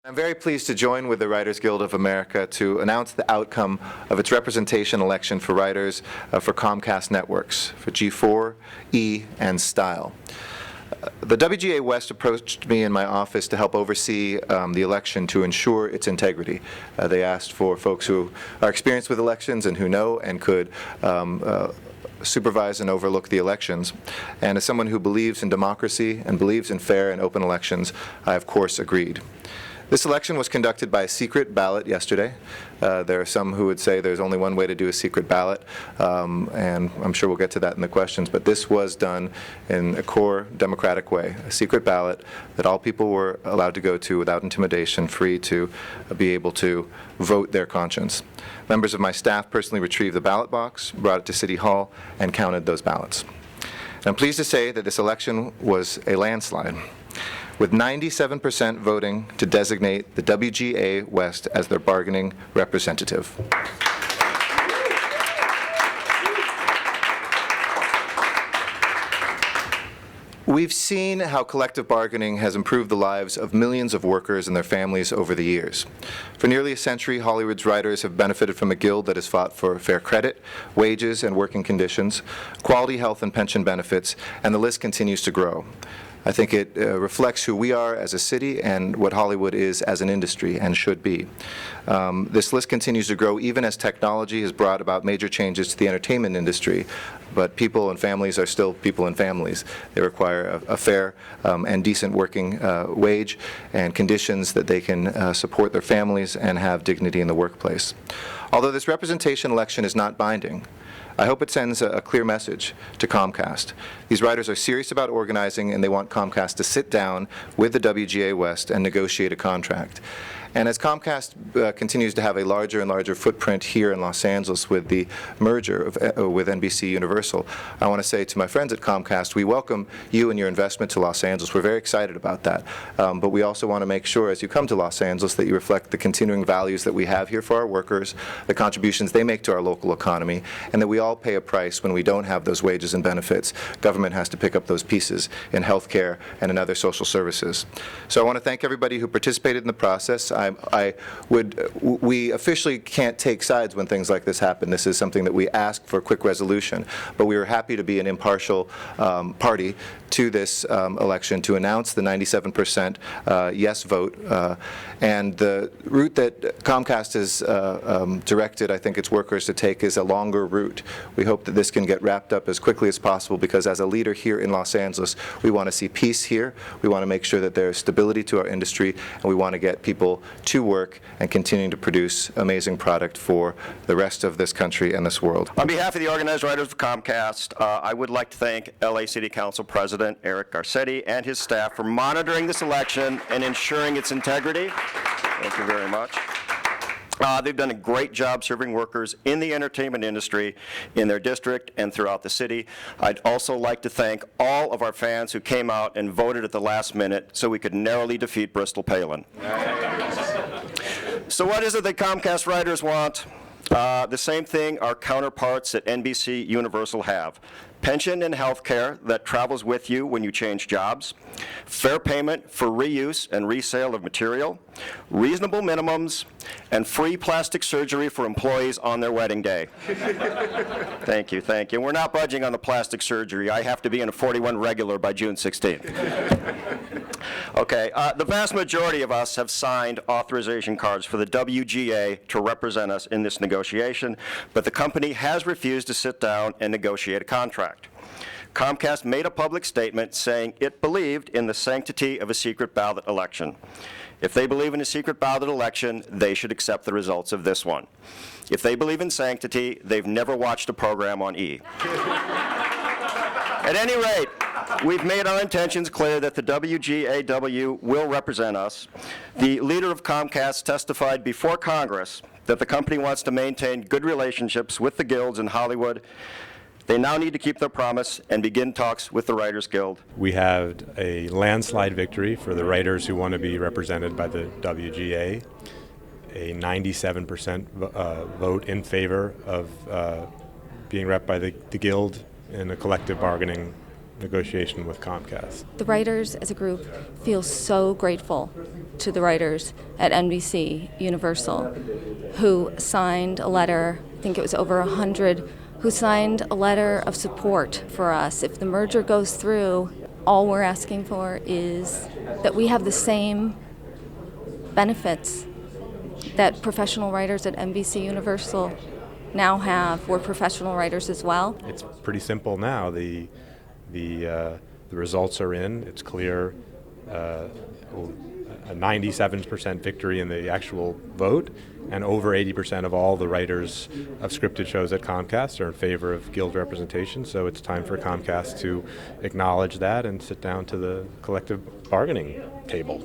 I'm very pleased to join with the Writers Guild of America to announce the outcome of its representation election for writers for Comcast networks, for G4, E, and Style. The WGA West approached me in my office to help oversee the election to ensure its integrity. They asked for folks who are experienced with elections and who know and could supervise and overlook the elections. And as someone who believes in democracy and believes in fair and open elections, I of course agreed. This election was conducted by a secret ballot yesterday. There are some who would say there's only one way to do a secret ballot, and I'm sure we'll get to that in the questions, but this was done in a core democratic way, a secret ballot that all people were allowed to go to without intimidation, free to be able to vote their conscience. Members of my staff personally retrieved the ballot box, brought it to City Hall, and counted those ballots. And I'm pleased to say that this election was a landslide, with 97% voting to designate the WGA West as their bargaining representative. We've seen how collective bargaining has improved the lives of millions of workers and their families over the years. For nearly a century, Hollywood's writers have benefited from a guild that has fought for fair credit, wages and working conditions, quality health and pension benefits, and the list continues to grow. I think it reflects who we are as a city and what Hollywood is as an industry and should be. This list continues to grow even as technology has brought about major changes to the entertainment industry, but people and families are still people and families. They require a fair and decent working wage and conditions that they can support their families and have dignity in the workplace. Although this representation election is not binding, I hope it sends a clear message to Comcast. These writers are serious about organizing, and they want Comcast to sit down with the WGA West and negotiate a contract. And as Comcast continues to have a larger and larger footprint here in Los Angeles with the merger with NBC Universal, I want to say to my friends at Comcast, we welcome you and your investment to Los Angeles. We're very excited about that. But we also want to make sure as you come to Los Angeles that you reflect the continuing values that we have here for our workers, the contributions they make to our local economy, and that we all pay a price when we don't have those wages and benefits. Government has to pick up those pieces in health care and in other social services. So I want to thank everybody who participated in the process. We officially can't take sides when things like this happen. This is something that we ask for quick resolution, but we were happy to be an impartial party to this election to announce the 97% yes vote. And the route that Comcast has directed, I think, its workers to take is a longer route. We hope that this can get wrapped up as quickly as possible because as a leader here in Los Angeles, we want to see peace here. We want to make sure that there is stability to our industry, and we want to get people to work and continuing to produce amazing product for the rest of this country and this world. On behalf of the organized writers of Comcast, I would like to thank LA City Council President Eric Garcetti and his staff for monitoring this election and ensuring its integrity. Thank you very much. They've done a great job serving workers in the entertainment industry in their district and throughout the city. I'd also like to thank all of our fans who came out and voted at the last minute so we could narrowly defeat Bristol Palin. So what is it that Comcast writers want? The same thing our counterparts at NBC Universal have. Pension and health care that travels with you when you change jobs, fair payment for reuse and resale of material, reasonable minimums, and free plastic surgery for employees on their wedding day. Thank you, thank you. And we're not budging on the plastic surgery. I have to be in a 41 regular by June 16th. Okay, the vast majority of us have signed authorization cards for the WGA to represent us in this negotiation, but the company has refused to sit down and negotiate a contract. Comcast made a public statement saying it believed in the sanctity of a secret ballot election. If they believe in a secret ballot election, they should accept the results of this one. If they believe in sanctity, they've never watched a program on E. At any rate, we've made our intentions clear that the WGAW will represent us. The leader of Comcast testified before Congress that the company wants to maintain good relationships with the guilds in Hollywood. They now need to keep their promise and begin talks with the Writers Guild. We had a landslide victory for the writers who want to be represented by the WGA, a 97% vote in favor of being rep by the Guild in a collective bargaining negotiation with Comcast. The writers as a group feel so grateful to the writers at NBC Universal who signed a letter, I think it was over 100, who signed a letter of support for us. If the merger goes through, all we're asking for is that we have the same benefits that professional writers at NBC Universal now have. We're professional writers as well. It's pretty simple now. The results are in. It's clear. A 97% victory in the actual vote, and over 80% of all the writers of scripted shows at Comcast are in favor of guild representation. So it's time for Comcast to acknowledge that and sit down to the collective bargaining table.